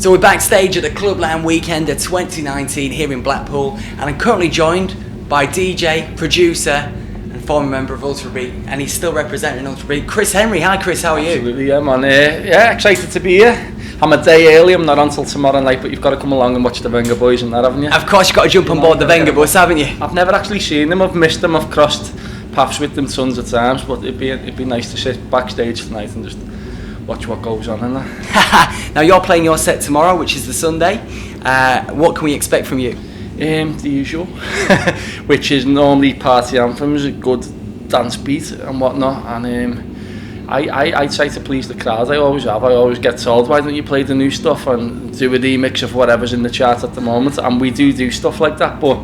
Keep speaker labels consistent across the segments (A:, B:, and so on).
A: So we're backstage at the Clubland Weekender 2019 here in Blackpool, and I'm currently joined by DJ, producer and former member of Ultrabeat, and he's still representing Ultrabeat, Chris Henry. Hi Chris, how are you?
B: Absolutely, yeah man. Excited to be here. I'm a day early, I'm not on till tomorrow night, but you've got to come along and watch the Venga Boys and that, haven't you?
A: Of course, you've got to jump on board the Venga Bus, haven't you?
B: I've never actually seen them, I've missed them, I've crossed paths with them tons of times, but it'd be nice to sit backstage tonight and just watch what goes on in there.
A: Now you're playing your set tomorrow, which is the Sunday. What can we expect from you?
B: The usual, which is normally party anthems, a good dance beat and whatnot, and I try to please the crowd. I always have. I always get told, why don't you play the new stuff and do a remix of whatever's in the chart at the moment, and we do stuff like that, but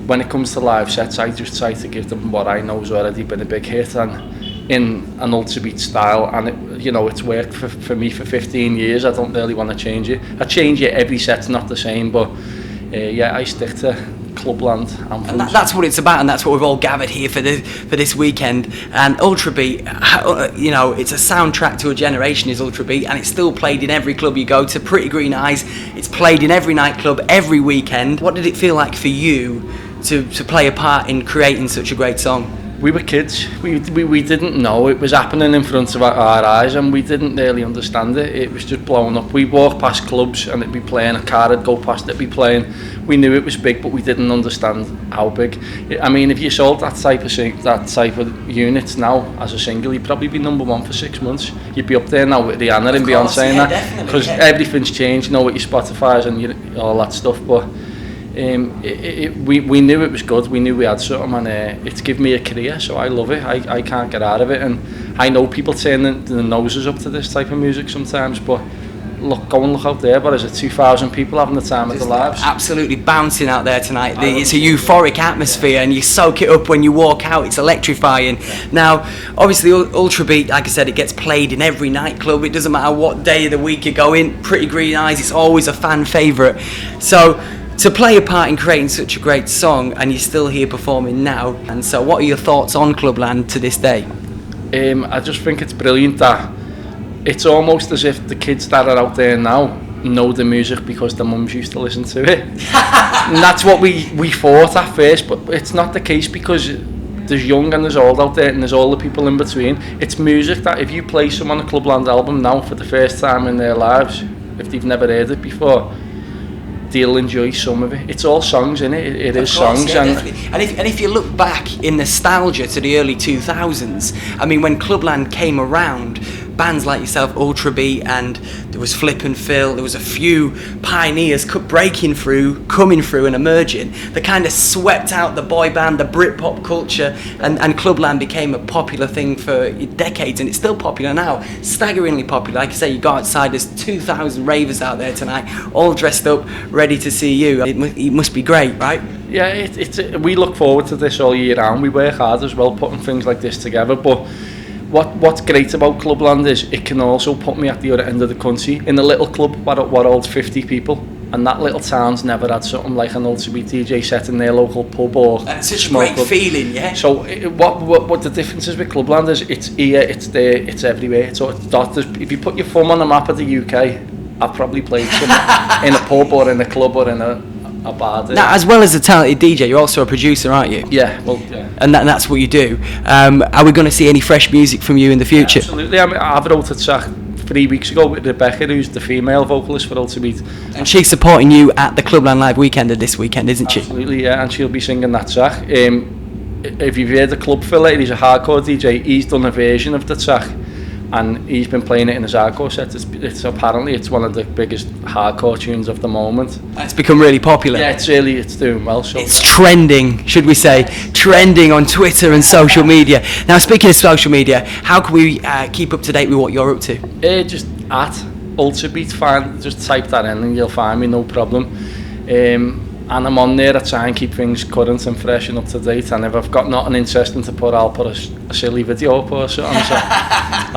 B: when it comes to live sets, I just try to give them what I know has already been a big hit and in an Ultrabeat style, and it's worked for me for 15 years. I don't really want to change it. I change it, every set's not the same, but I stick to Clubland anthems.
A: And that's what it's about, and that's what we've all gathered here for this weekend. And Ultrabeat, it's a soundtrack to a generation, is Ultrabeat, and it's still played in every club you go to. Pretty Green Eyes, it's played in every nightclub every weekend. What did it feel like for you to play a part in creating such a great song?
B: We were kids, we didn't know it was happening in front of our eyes, and we didn't really understand it. It was just blowing up. We walked past clubs and it'd be playing, a car would go past, it'd be playing. We knew it was big, but we didn't understand how big. I mean, if you sold that type of units now as a single, you'd probably be number one for 6 months. You'd be up there now with Rihanna and Beyonce and that, because everything's changed, with your Spotify's and all that stuff, but we knew it was good, we knew we had something, and it's given me a career, so I love it. I can't get out of it, and I know people turn their noses up to this type of music sometimes, but go and look out there, but there's 2,000 people having the time of their lives.
A: Absolutely bouncing out there tonight. It's a euphoric atmosphere, and you soak it up when you walk out. It's electrifying. Now, obviously, Ultrabeat, like I said, it gets played in every nightclub. It doesn't matter what day of the week you go in. Pretty Green Eyes, it's always a fan favourite. So to play a part in creating such a great song, and you're still here performing now, and so what are your thoughts on Clubland to this day?
B: I just think it's brilliant that it's almost as if the kids that are out there now know the music because their mums used to listen to it. And that's what we thought at first, but it's not the case, because there's young and there's old out there, and there's all the people in between. It's music that if you play someone a Clubland album now for the first time in their lives, if they've never heard it before, they'll enjoy some of it. It's all songs, innit? It is songs.
A: Yeah, and if you look back in nostalgia to the early 2000s, I mean, when Clubland came around, bands like yourself, Ultrabeat, and there was Flip and Phil, there was a few pioneers coming through and emerging, that kind of swept out the boy band, the Britpop culture, and Clubland became a popular thing for decades, and it's still popular now, staggeringly popular. Like I say, you go outside, there's 2,000 ravers out there tonight, all dressed up, ready to see you. It must be great, right?
B: Yeah, we look forward to this all year round. We work hard as well putting things like this together, but what's great about Clubland is it can also put me at the other end of the country in a little club what holds 50 people, and that little town's never had something like an Ultrabeat DJ set in their local pub or
A: and it's such a great feeling, yeah.
B: So what the difference is with Clubland is it's here, it's there, it's everywhere. It's if you put your thumb on the map of the UK, I've probably played some in a pub or in a club or in a bar there.
A: Now, as well as a talented DJ, you're also a producer, aren't you?
B: Yeah, well, yeah.
A: And that's what you do. Are we going to see any fresh music from you in the future?
B: Yeah, absolutely. I mean, I've wrote a track 3 weeks ago with Rebecca, who's the female vocalist for Ultrabeat.
A: And she's supporting you at the Clubland Live Weekender this weekend, isn't she?
B: Absolutely, yeah, and she'll be singing that track. If you've heard the Club Filler, he's a hardcore DJ, he's done a version of the track, and he's been playing it in his hardcore set. It's one of the biggest hardcore tunes of the moment.
A: It's become really popular.
B: Yeah, it's doing well. So
A: it's trending, should we say, trending on Twitter and social media. Now, speaking of social media, how can we keep up to date with what you're up to?
B: Just at Ultrabeat, just type that in and you'll find me, no problem. And I'm on there, I try and keep things current and fresh and up to date, and if I've got nothing interesting to put, I'll put a silly video up or something.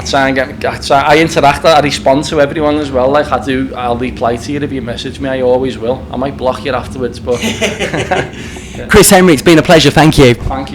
B: So I interact, I respond to everyone as well, like I'll reply to you if you message me, I always will. I might block you afterwards, but...
A: Chris Henry, it's been a pleasure, thank you.
B: Thank you.